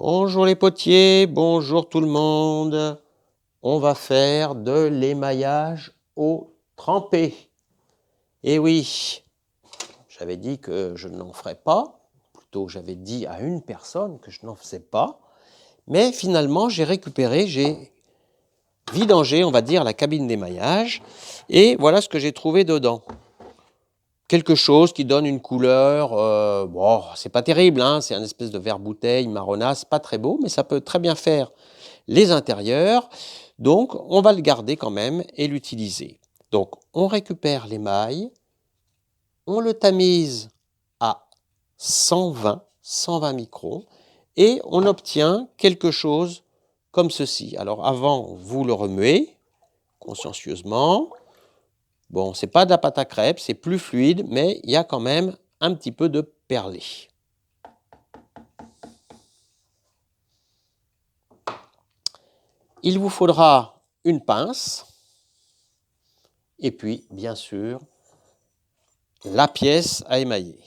Bonjour les potiers, bonjour tout le monde. On va faire de l'émaillage au trempé. Et oui, j'avais dit que je n'en ferais pas, plutôt j'avais dit à une personne que je n'en faisais pas, mais finalement j'ai vidangé, on va dire, la cabine d'émaillage, et voilà ce que j'ai trouvé dedans. Quelque chose qui donne une couleur, bon, c'est pas terrible, hein, c'est un espèce de verre-bouteille marronasse, pas très beau, mais ça peut très bien faire les intérieurs. Donc, on va le garder quand même et l'utiliser. Donc, on récupère l'émail, on le tamise à 120 microns et on obtient quelque chose comme ceci. Alors, avant, vous le remuez consciencieusement. Bon, c'est pas de la pâte à crêpes, c'est plus fluide, mais il y a quand même un petit peu de perlé. Il vous faudra une pince et puis, bien sûr, la pièce à émailler.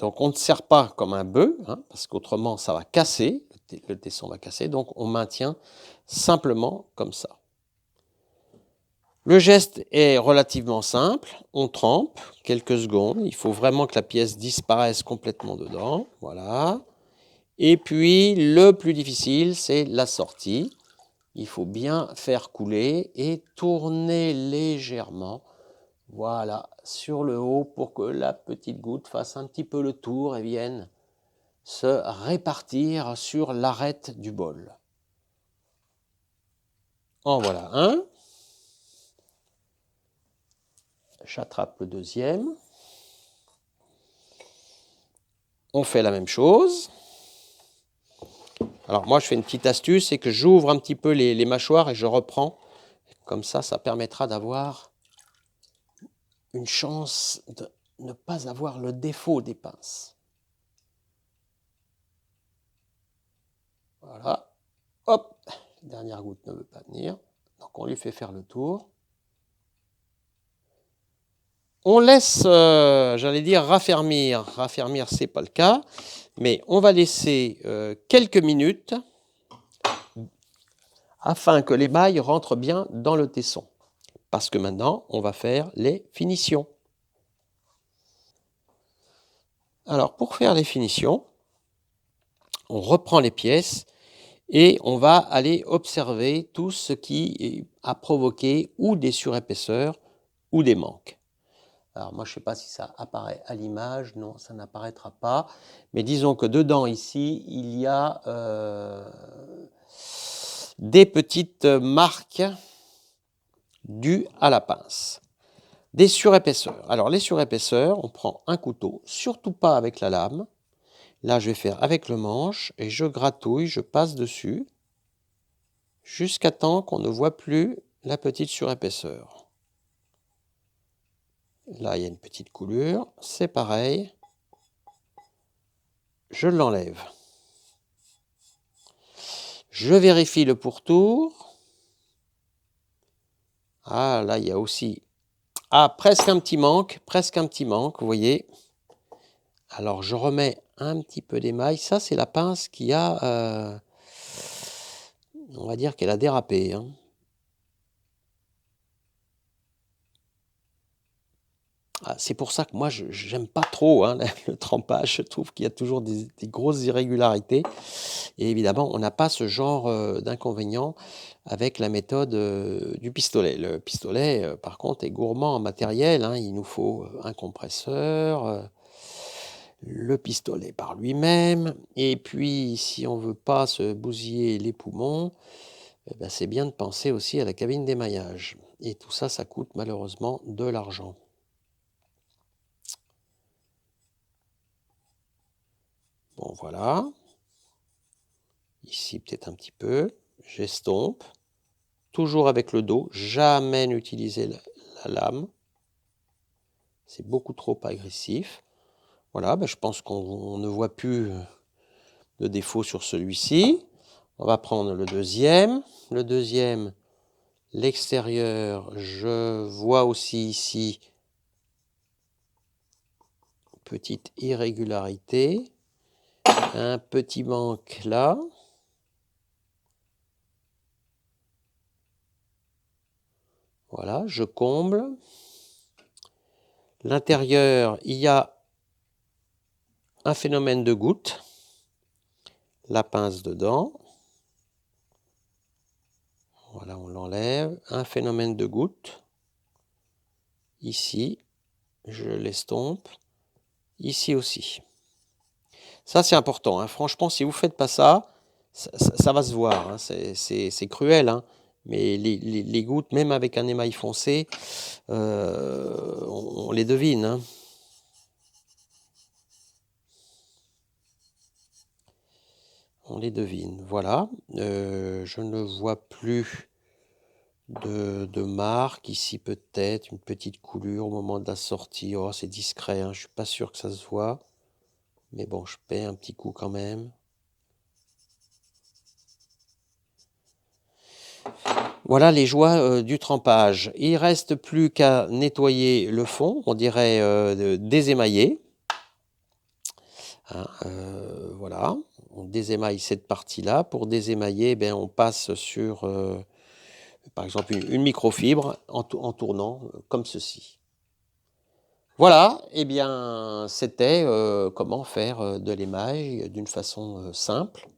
Donc on ne serre pas comme un bœuf, hein, parce qu'autrement ça va casser, le tesson va casser, donc on maintient simplement comme ça. Le geste est relativement simple, on trempe quelques secondes, il faut vraiment que la pièce disparaisse complètement dedans, voilà. Et puis le plus difficile, c'est la sortie. Il faut bien faire couler et tourner légèrement, voilà, sur le haut pour que la petite goutte fasse un petit peu le tour et vienne se répartir sur l'arête du bol. En voilà un. J'attrape le deuxième. On fait la même chose. Alors moi je fais une petite astuce, c'est que j'ouvre un petit peu les mâchoires et je reprends. Comme ça permettra d'avoir une chance de ne pas avoir le défaut des pinces. Voilà. Hop, la dernière goutte ne veut pas venir. Donc on lui fait faire le tour. On laisse, j'allais dire, raffermir. Raffermir, ce n'est pas le cas. Mais on va laisser quelques minutes afin que l'émail rentre bien dans le tesson. Parce que maintenant, on va faire les finitions. Alors, pour faire les finitions, on reprend les pièces et on va aller observer tout ce qui a provoqué ou des surépaisseurs ou des manques. Alors moi, je ne sais pas si ça apparaît à l'image, non, ça n'apparaîtra pas. Mais disons que dedans, ici, il y a des petites marques dues à la pince. Des surépaisseurs. Alors les surépaisseurs, on prend un couteau, surtout pas avec la lame. Là, je vais faire avec le manche et je gratouille, je passe dessus jusqu'à temps qu'on ne voit plus la petite surépaisseur. Là, il y a une petite coulure, c'est pareil. Je l'enlève. Je vérifie le pourtour. Ah, là, il y a aussi... Ah, presque un petit manque, vous voyez. Alors, je remets un petit peu d'émail. Ça, c'est la pince qui a... on va dire qu'elle a dérapé. Hein. Ah, c'est pour ça que moi, je n'aime pas trop hein, le trempage. Je trouve qu'il y a toujours des grosses irrégularités. Et évidemment, on n'a pas ce genre d'inconvénient avec la méthode du pistolet. Le pistolet, par contre, est gourmand en matériel. Hein. Il nous faut un compresseur, le pistolet par lui-même. Et puis, si on ne veut pas se bousiller les poumons, eh ben, c'est bien de penser aussi à la cabine d'émaillage. Et tout ça, ça coûte malheureusement de l'argent. Bon, voilà. Ici, peut-être un petit peu. J'estompe. Toujours avec le dos. Jamais n'utiliser la lame. C'est beaucoup trop agressif. Voilà, ben je pense qu'on ne voit plus de défaut sur celui-ci. On va prendre le deuxième. Le deuxième, l'extérieur, je vois aussi ici petite irrégularité. Un petit manque là. Voilà, je comble. L'intérieur, il y a un phénomène de goutte. La pince dedans. Voilà, on l'enlève. Un phénomène de goutte. Ici, je l'estompe. Ici aussi. Ça, c'est important, hein. Franchement, si vous ne faites pas ça, ça va se voir, hein. C'est cruel, hein. Mais les gouttes, même avec un émail foncé, on les devine, hein. On les devine, voilà. Je ne vois plus de marque. Ici, peut-être, une petite coulure au moment de la sortie. Oh, c'est discret, hein. Je ne suis pas sûr que ça se voit. Mais bon, je paie un petit coup quand même. Voilà les joies du trempage. Il ne reste plus qu'à nettoyer le fond, on dirait désémailler. Hein, voilà, on désémaille cette partie-là. Pour désémailler, ben, on passe sur, par exemple, une microfibre en tournant comme ceci. Voilà, eh bien, c'était comment faire de l'émail d'une façon simple.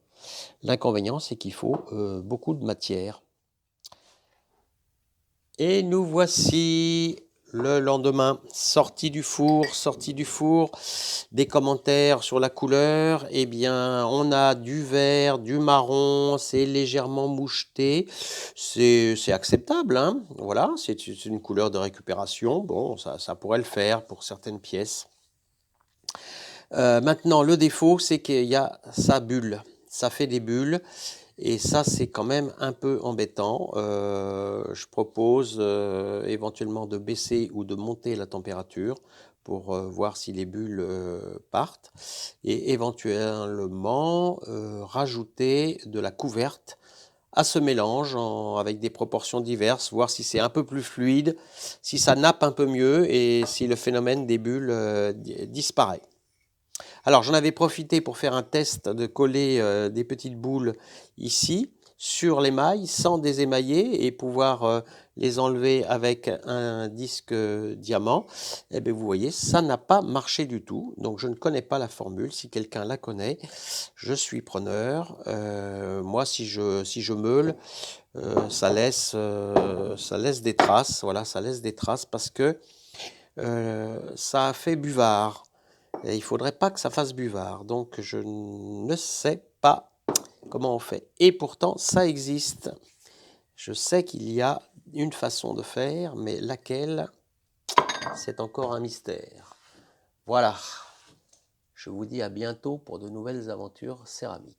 L'inconvénient, c'est qu'il faut beaucoup de matière. Et nous voici le lendemain, sorti du four, des commentaires sur la couleur. Eh bien, on a du vert, du marron, c'est légèrement moucheté. C'est acceptable, hein. Voilà, c'est une couleur de récupération. Bon, ça pourrait le faire pour certaines pièces. Maintenant, le défaut, c'est qu'il y a sa bulle. Ça fait des bulles. Et ça, c'est quand même un peu embêtant. Je propose éventuellement de baisser ou de monter la température pour voir si les bulles partent. Et éventuellement rajouter de la couverte à ce mélange avec des proportions diverses, voir si c'est un peu plus fluide, si ça nappe un peu mieux et si le phénomène des bulles disparaît. Alors j'en avais profité pour faire un test de coller des petites boules ici sur l'émail sans désémailler et pouvoir les enlever avec un disque diamant. Et bien vous voyez, ça n'a pas marché du tout. Donc je ne connais pas la formule. Si quelqu'un la connaît, je suis preneur. Moi, si je meule, ça laisse des traces. Voilà, ça laisse des traces parce que ça a fait buvard. Et il ne faudrait pas que ça fasse buvard. Donc, je ne sais pas comment on fait. Et pourtant, ça existe. Je sais qu'il y a une façon de faire, mais laquelle, c'est encore un mystère. Voilà. Je vous dis à bientôt pour de nouvelles aventures céramiques.